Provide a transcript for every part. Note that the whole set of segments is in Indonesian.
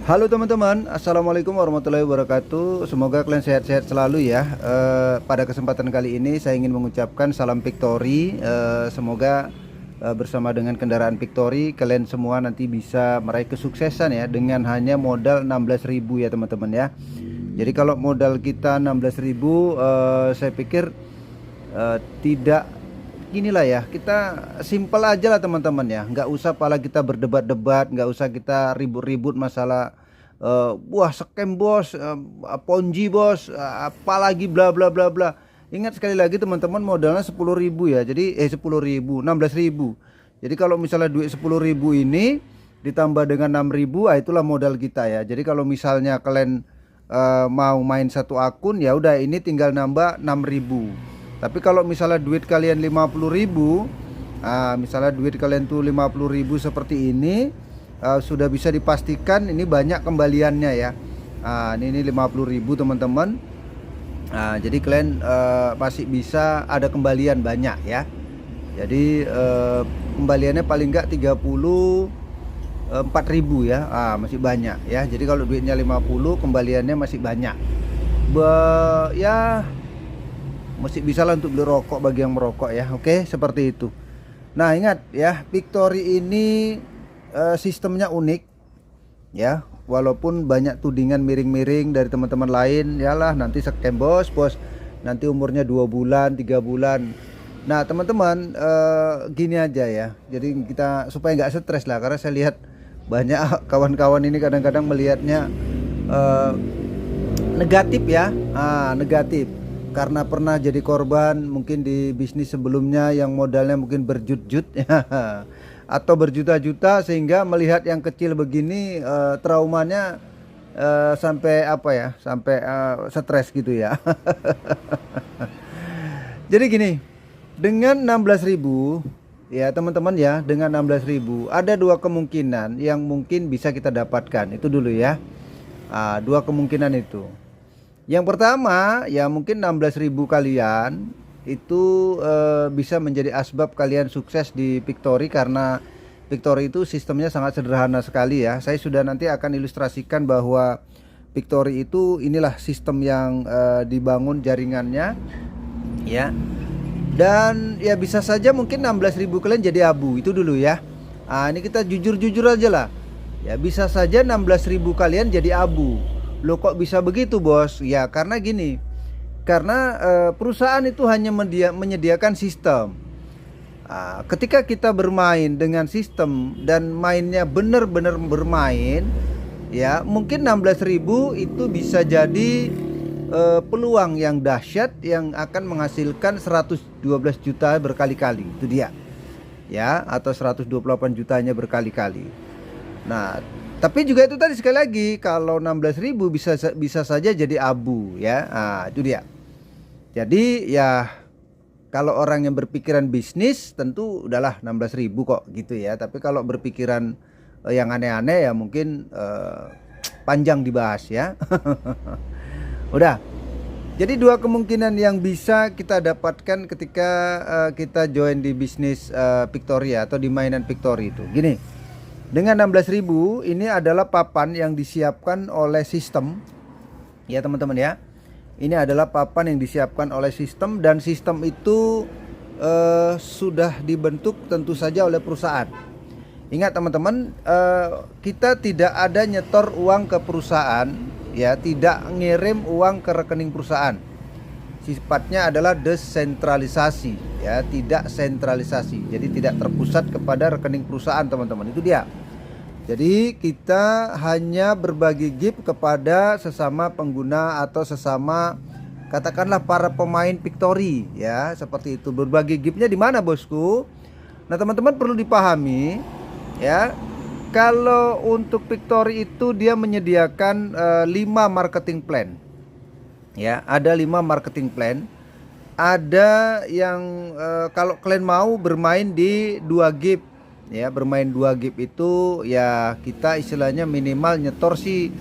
Halo teman-teman, assalamualaikum warahmatullahi wabarakatuh. Semoga kalian sehat-sehat selalu ya. Pada kesempatan kali ini saya ingin mengucapkan salam Victory. Semoga bersama dengan kendaraan Victory kalian semua nanti bisa meraih kesuksesan ya dengan hanya modal 16.000 ya teman-teman ya. Jadi kalau modal kita 16.000, saya pikir tidak ginilah ya, kita simpel aja lah teman-teman ya, nggak usah pala kita berdebat-debat, nggak usah kita ribut-ribut masalah wah scam bos, ponzi bos, apalagi bla bla bla bla. Ingat sekali lagi teman-teman, modalnya 10.000 ya, jadi 10.000 16.000. Jadi kalau misalnya duit 10.000 ini ditambah dengan 6.000, itulah modal kita ya. Jadi kalau misalnya kalian mau main satu akun, ya udah ini tinggal nambah 6.000. Tapi kalau misalnya duit kalian 50.000, misalnya duit kalian tuh 50.000 seperti ini, sudah bisa dipastikan ini banyak kembaliannya ya. Ini 50.000 teman-teman. Jadi kalian masih bisa ada kembalian banyak ya. Jadi kembaliannya paling enggak 34.000 ya. Masih banyak ya. Jadi kalau duitnya 50, kembaliannya masih banyak. Ya masih bisa lah untuk beli rokok bagi yang merokok ya. Oke, seperti itu. Nah ingat ya, Victory ini sistemnya unik ya. Walaupun banyak tudingan miring-miring dari teman-teman lain, yalah nanti scam bos, nanti umurnya 2 bulan 3 bulan. Nah teman-teman, gini aja ya, jadi kita supaya nggak stres lah, karena saya lihat banyak kawan-kawan ini kadang-kadang melihatnya negatif ya, negatif karena pernah jadi korban mungkin di bisnis sebelumnya yang modalnya mungkin berjut-jut ya, atau berjuta-juta, sehingga melihat yang kecil begini traumanya sampai apa ya, sampai stres gitu ya. Jadi gini, dengan 16.000 ya teman-teman ya, dengan 16.000 ada dua kemungkinan yang mungkin bisa kita dapatkan, itu dulu ya. Dua kemungkinan itu. Yang pertama ya, mungkin 16.000 kalian itu bisa menjadi asbab kalian sukses di Victory, karena Victory itu sistemnya sangat sederhana sekali ya. Saya sudah nanti akan ilustrasikan bahwa Victory itu inilah sistem yang dibangun jaringannya ya. Dan ya bisa saja mungkin 16.000 kalian jadi abu, itu dulu ya. Ini kita jujur-jujur aja lah. Ya bisa saja 16.000 kalian jadi abu. Loh kok bisa begitu bos? Ya karena gini, karena perusahaan itu hanya menyediakan sistem. Ketika kita bermain dengan sistem dan mainnya benar-benar bermain, ya mungkin 16.000 itu bisa jadi peluang yang dahsyat yang akan menghasilkan 112 juta berkali-kali, itu dia ya, atau 128 jutanya berkali-kali. Nah tapi juga itu tadi, sekali lagi, kalau 16.000 bisa saja jadi abu ya. Itu dia. Jadi ya kalau orang yang berpikiran bisnis tentu udahlah 16.000 kok gitu ya. Tapi kalau berpikiran yang aneh-aneh ya mungkin panjang dibahas ya. Udah. Jadi dua kemungkinan yang bisa kita dapatkan ketika kita join di bisnis Victory atau di mainan Victory itu. Gini. Dengan 16.000 ini adalah papan yang disiapkan oleh sistem ya teman-teman ya. Ini adalah papan yang disiapkan oleh sistem, dan sistem itu sudah dibentuk tentu saja oleh perusahaan. Ingat teman-teman, kita tidak ada nyetor uang ke perusahaan ya, tidak ngirim uang ke rekening perusahaan. Sifatnya adalah desentralisasi ya, tidak sentralisasi. Jadi tidak terpusat kepada rekening perusahaan teman-teman, itu dia. Jadi kita hanya berbagi gift kepada sesama pengguna atau sesama katakanlah para pemain Victory ya, seperti itu. Berbagi giftnya di mana bosku? Nah teman-teman perlu dipahami ya, kalau untuk Victory itu dia menyediakan 5 marketing plan. Ya, ada 5 marketing plan. Ada yang kalau kalian mau bermain di 2 gift ya, bermain 2 gift itu ya kita istilahnya minimal nyetor sih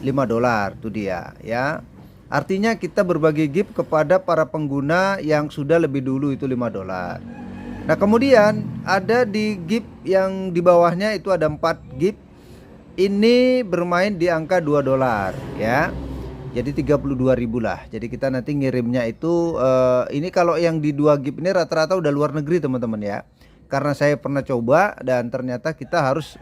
$5 tuh dia ya. Artinya kita berbagi gift kepada para pengguna yang sudah lebih dulu itu $5. Nah kemudian ada di gift yang di bawahnya itu ada 4 gift ini bermain di angka 2 dolar ya. Jadi 32.000 lah. Jadi kita nanti ngirimnya itu ini kalau yang di 2 gig ini rata-rata udah luar negeri teman-teman ya. Karena saya pernah coba dan ternyata kita harus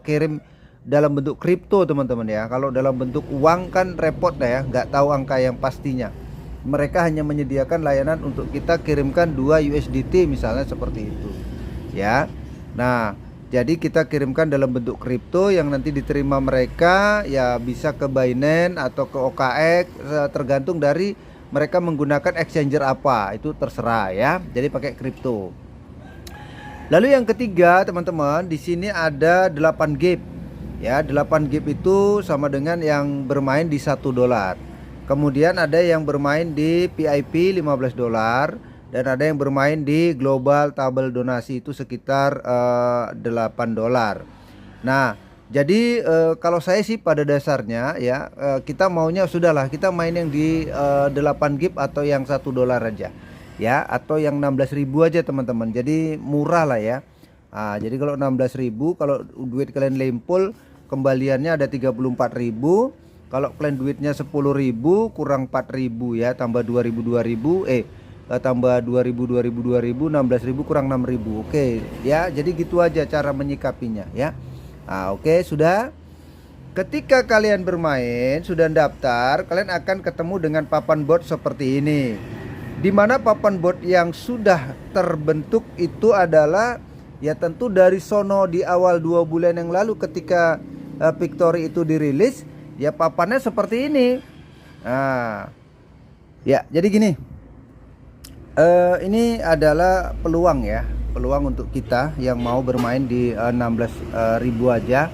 kirim dalam bentuk kripto teman-teman ya. Kalau dalam bentuk uang kan repot dah ya, nggak tahu angka yang pastinya. Mereka hanya menyediakan layanan untuk kita kirimkan 2 USDT misalnya seperti itu ya. Nah, jadi kita kirimkan dalam bentuk kripto yang nanti diterima mereka ya, bisa ke Binance atau ke OKX, tergantung dari mereka menggunakan exchanger apa, itu terserah ya. Jadi pakai kripto. Lalu yang ketiga teman-teman, di sini ada 8 gig. Ya, 8 gig itu sama dengan yang bermain di 1 dolar. Kemudian ada yang bermain di PIP 15 dolar. Dan ada yang bermain di global tabel donasi itu sekitar 8 dolar. Nah, jadi kalau saya sih pada dasarnya ya, kita maunya sudahlah kita main yang di 8 gig atau yang 1 dolar aja. Ya, atau yang 16.000 aja teman-teman. Jadi murah lah ya. Nah, jadi kalau 16.000, kalau duit kalian lempul kembaliannya ada 34.000. Kalau kalian duitnya 10.000 kurang 4.000 ya, tambah 2.000 tambah 2.000 16.000 kurang 6.000. Oke ya, jadi gitu aja cara menyikapinya ya. Nah, oke, sudah. Ketika kalian bermain sudah daftar, kalian akan ketemu dengan papan bot seperti ini, dimana papan bot yang sudah terbentuk itu adalah ya tentu dari sono di awal 2 bulan yang lalu ketika Victory itu dirilis ya, papannya seperti ini. Nah ya, jadi gini, ini adalah peluang ya, peluang untuk kita yang mau bermain di 16.000 aja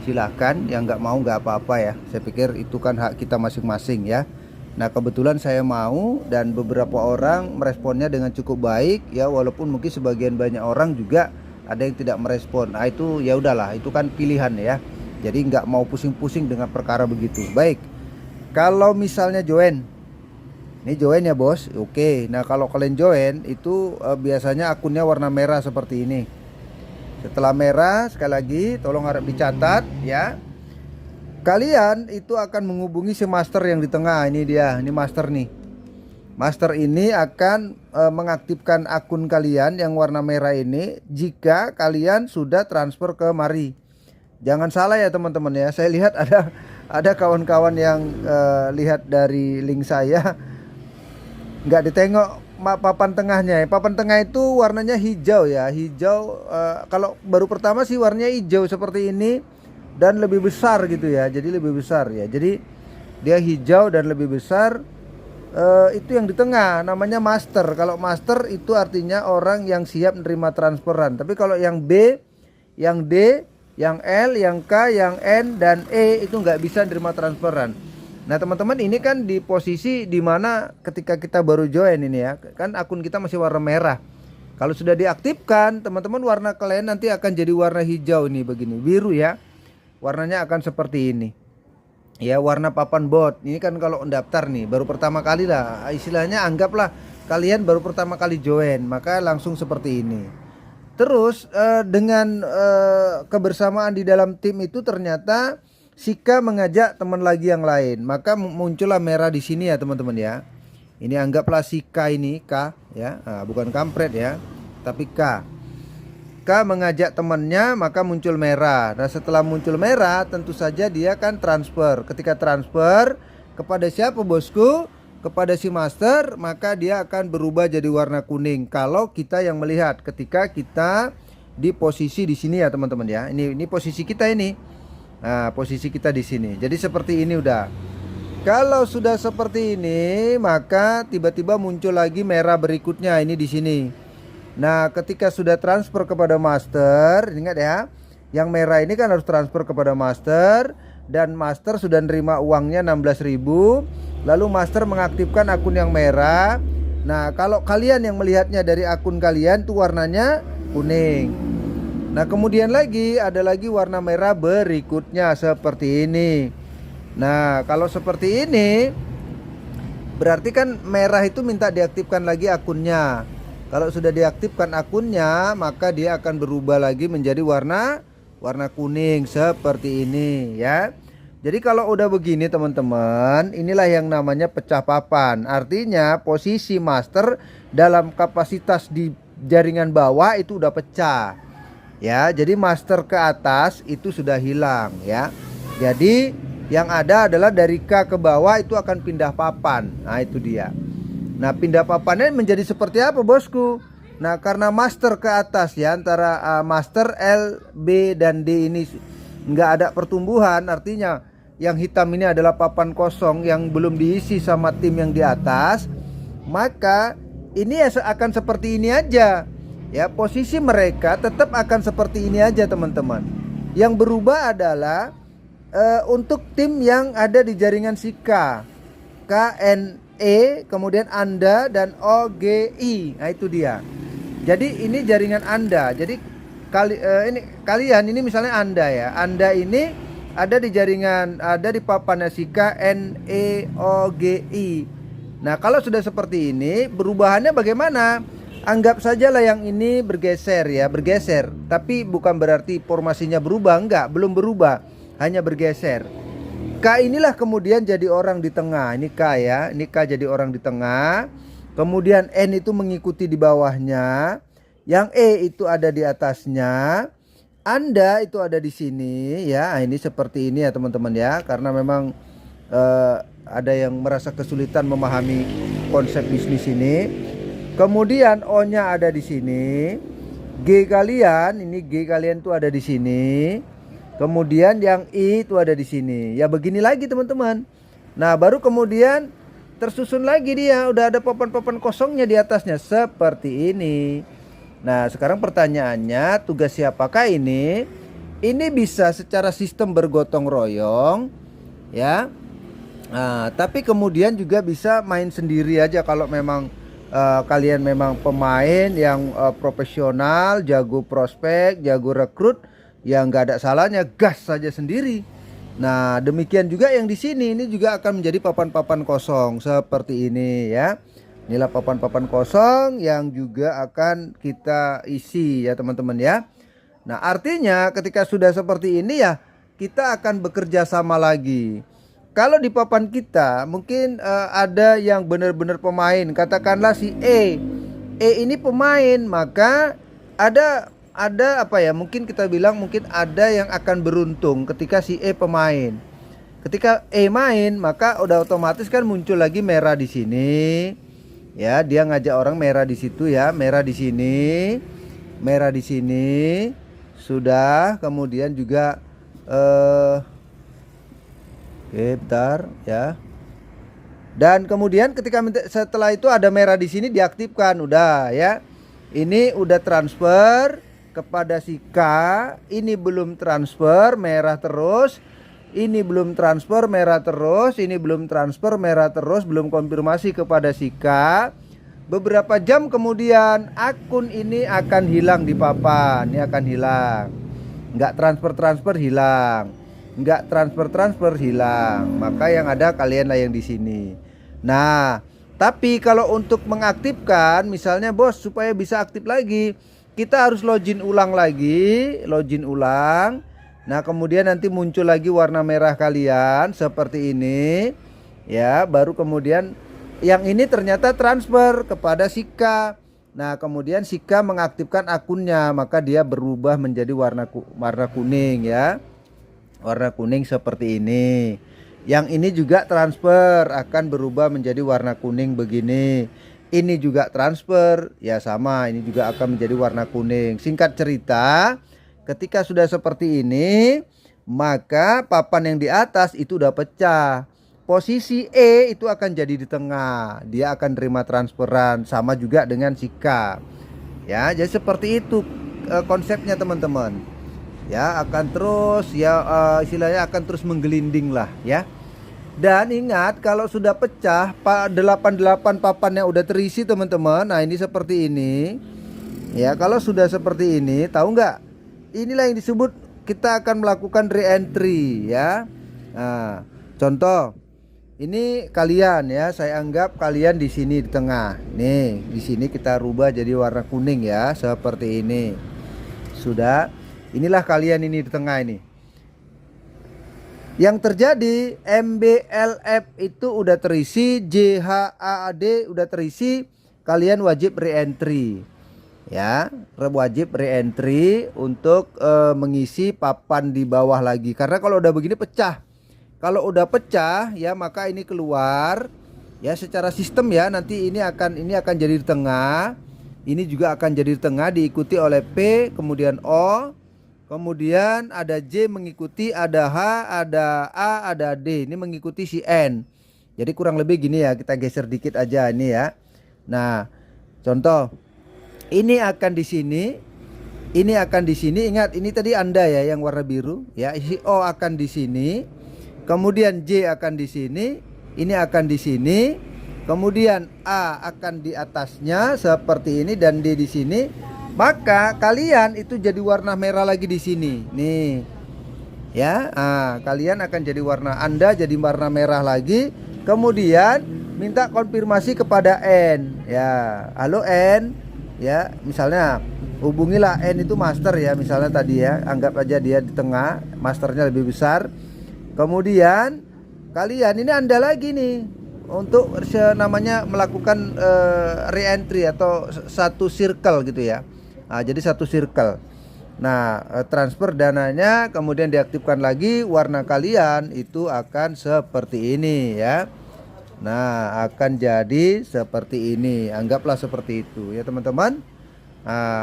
silahkan, yang nggak mau nggak apa-apa ya. Saya pikir itu kan hak kita masing-masing ya. Nah, kebetulan saya mau dan beberapa orang meresponnya dengan cukup baik ya, walaupun mungkin sebagian banyak orang juga ada yang tidak merespon. Nah, itu ya udahlah, itu kan pilihan ya. Jadi nggak mau pusing-pusing dengan perkara begitu. Baik, kalau misalnya join, ini join ya bos. Oke, nah kalau kalian join itu biasanya akunnya warna merah seperti ini. Setelah merah, sekali lagi tolong harap dicatat ya. Kalian itu akan menghubungi si master yang di tengah. Ini dia, ini master nih. Master ini akan mengaktifkan akun kalian yang warna merah ini jika kalian sudah transfer ke Mari. Jangan salah ya teman-teman ya. Saya lihat ada kawan-kawan yang lihat dari link saya nggak ditengok papan tengahnya. Papan tengah itu warnanya hijau ya, hijau. Kalau baru pertama sih warnanya hijau seperti ini dan lebih besar gitu ya, jadi lebih besar ya. Jadi dia hijau dan lebih besar. Itu yang di tengah namanya master. Kalau master itu artinya orang yang siap menerima transferan. Tapi kalau yang B, yang D, yang L, yang K, yang N dan E itu nggak bisa menerima transferan. Nah teman-teman, ini kan di posisi dimana ketika kita baru join ini ya, kan akun kita masih warna merah. Kalau sudah diaktifkan teman-teman, warna kalian nanti akan jadi warna hijau ini begini, biru ya. Warnanya akan seperti ini ya, warna papan bot. Ini kan kalau mendaftar nih baru pertama kali lah, istilahnya anggaplah kalian baru pertama kali join, maka langsung seperti ini. Terus dengan kebersamaan di dalam tim itu ternyata Sika mengajak teman lagi yang lain, maka muncullah merah di sini ya teman-teman ya. Ini anggaplah Sika ini K ya, nah, bukan kampret ya, tapi K. K mengajak temannya, maka muncul merah. Nah setelah muncul merah tentu saja dia kan transfer. Ketika transfer kepada siapa bosku? Kepada si master, maka dia akan berubah jadi warna kuning. Kalau kita yang melihat ketika kita di posisi di sini ya teman-teman ya. Ini posisi kita ini. Nah, posisi kita di sini. Jadi seperti ini udah. Kalau sudah seperti ini, maka tiba-tiba muncul lagi merah berikutnya ini di sini. Nah, ketika sudah transfer kepada master, ingat ya, yang merah ini kan harus transfer kepada master dan master sudah nerima uangnya 16.000. Lalu master mengaktifkan akun yang merah. Nah, kalau kalian yang melihatnya dari akun kalian tuh warnanya kuning. Nah kemudian lagi ada lagi warna merah berikutnya seperti ini. Nah kalau seperti ini berarti kan merah itu minta diaktifkan lagi akunnya. Kalau sudah diaktifkan akunnya, maka dia akan berubah lagi menjadi warna warna kuning seperti ini ya. Jadi kalau udah begini teman-teman, inilah yang namanya pecah papan. Artinya posisi master dalam kapasitas di jaringan bawah itu udah pecah. Ya, jadi master ke atas itu sudah hilang ya. Jadi yang ada adalah dari K ke bawah itu akan pindah papan. Nah, itu dia. Nah, pindah papannya menjadi seperti apa, bosku? Nah, karena master ke atas ya, antara master L, B dan D ini nggak ada pertumbuhan, artinya yang hitam ini adalah papan kosong yang belum diisi sama tim yang di atas, maka ini akan seperti ini aja ya. Posisi mereka tetap akan seperti ini aja teman-teman. Yang berubah adalah untuk tim yang ada di jaringan si K, KNE, kemudian Anda dan OGI. Nah, itu dia. Jadi ini jaringan Anda. Jadi kalian ini misalnya Anda ya. Anda ini ada di jaringan, ada di papan si KNEOGI. Nah, kalau sudah seperti ini, perubahannya bagaimana? Anggap sajalah yang ini bergeser ya, bergeser. Tapi bukan berarti formasinya berubah, enggak, belum berubah, hanya bergeser. K inilah kemudian jadi orang di tengah. Ini K ya, ini K jadi orang di tengah. Kemudian N itu mengikuti di bawahnya. Yang E itu ada di atasnya. Anda itu ada di sini ya. Ini seperti ini ya teman-teman ya. Karena memang ada yang merasa kesulitan memahami konsep bisnis ini. Kemudian O-nya ada di sini. G kalian, ini G kalian tuh ada di sini. Kemudian yang I itu ada di sini. Ya begini lagi teman-teman. Nah, baru kemudian tersusun lagi dia. Udah ada papan-papan kosongnya di atasnya seperti ini. Nah, sekarang pertanyaannya, tugas siapakah ini? Ini bisa secara sistem bergotong royong ya. Nah, tapi kemudian juga bisa main sendiri aja kalau memang kalian memang pemain yang profesional, jago prospek, jago rekrut, ya nggak ada salahnya gas saja sendiri. Nah, demikian juga yang di sini, ini juga akan menjadi papan-papan kosong seperti ini ya. Inilah papan-papan kosong yang juga akan kita isi ya teman-teman ya. Nah, artinya ketika sudah seperti ini ya, kita akan bekerja sama lagi. Kalau di papan kita mungkin ada yang benar-benar pemain, katakanlah si E. E ini pemain, maka ada apa ya? Mungkin kita bilang mungkin ada yang akan beruntung ketika si E pemain. Ketika E main, maka udah otomatis kan muncul lagi merah di sini. Ya, dia ngajak orang merah di situ ya, merah di sini, merah di sini. Sudah, kemudian juga oke, bentar ya. Dan kemudian ketika setelah itu ada merah di sini diaktifkan, udah ya. Ini udah transfer kepada si K, ini belum transfer, merah terus. Ini belum transfer, merah terus. Ini belum transfer, merah terus. Belum konfirmasi kepada si K. Beberapa jam kemudian akun ini akan hilang di papan. Ini akan hilang. Nggak transfer hilang. Nggak transfer hilang. Maka yang ada kalian lah yang di sini. Nah, tapi kalau untuk mengaktifkan, misalnya bos supaya bisa aktif lagi, kita harus login ulang lagi. Login ulang. Nah, kemudian nanti muncul lagi warna merah kalian seperti ini. Ya, baru kemudian yang ini ternyata transfer kepada si K. Nah, kemudian si K mengaktifkan akunnya, maka dia berubah menjadi warna kuning ya. Warna kuning seperti ini. Yang ini juga transfer akan berubah menjadi warna kuning begini. Ini juga transfer, ya sama, ini juga akan menjadi warna kuning. Singkat cerita, ketika sudah seperti ini, maka papan yang di atas itu udah pecah. Posisi E itu akan jadi di tengah. Dia akan terima transferan, sama juga dengan si K. Ya, jadi seperti itu konsepnya teman-teman. Ya, akan terus ya istilahnya akan terus menggelinding lah ya. Dan ingat, kalau sudah pecah 88 papannya udah terisi teman-teman. Nah, ini seperti ini. Ya, kalau sudah seperti ini, tahu nggak? Inilah yang disebut kita akan melakukan re-entry ya. Nah, contoh ini kalian ya, saya anggap kalian di sini di tengah. Nih, di sini kita rubah jadi warna kuning ya, seperti ini. Sudah. Inilah kalian ini di tengah ini. Yang terjadi MBLF itu udah terisi, JHAD udah terisi, kalian wajib re-entry. Ya, wajib re-entry untuk mengisi papan di bawah lagi. Karena kalau udah begini pecah. Kalau udah pecah ya maka ini keluar ya secara sistem ya, nanti ini akan jadi di tengah. Ini juga akan jadi di tengah, diikuti oleh P, kemudian O. Kemudian ada J mengikuti, ada H, ada A, ada D. Ini mengikuti si N. Jadi kurang lebih gini ya, kita geser dikit aja ini ya. Nah, contoh. Ini akan di sini. Ini akan di sini. Ingat, ini tadi Anda ya yang warna biru ya. Si O akan di sini. Kemudian J akan di sini. Ini akan di sini. Kemudian A akan di atasnya seperti ini dan D di sini. Maka kalian itu jadi warna merah lagi di sini. Nih. Ya, kalian akan jadi warna, Anda jadi warna merah lagi. Kemudian minta konfirmasi kepada N. Ya, halo N. Ya, misalnya hubungilah N itu master ya, misalnya tadi ya. Anggap aja dia di tengah, masternya lebih besar. Kemudian kalian ini Anda lagi nih untuk namanya melakukan re-entry atau satu circle gitu ya. Jadi satu circle. Nah, transfer dananya kemudian diaktifkan lagi, warna kalian itu akan seperti ini ya. Nah, akan jadi seperti ini. Anggaplah seperti itu ya teman-teman.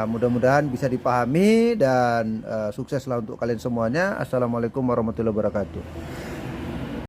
Mudah-mudahan bisa dipahami dan sukseslah untuk kalian semuanya. Assalamualaikum warahmatullahi wabarakatuh.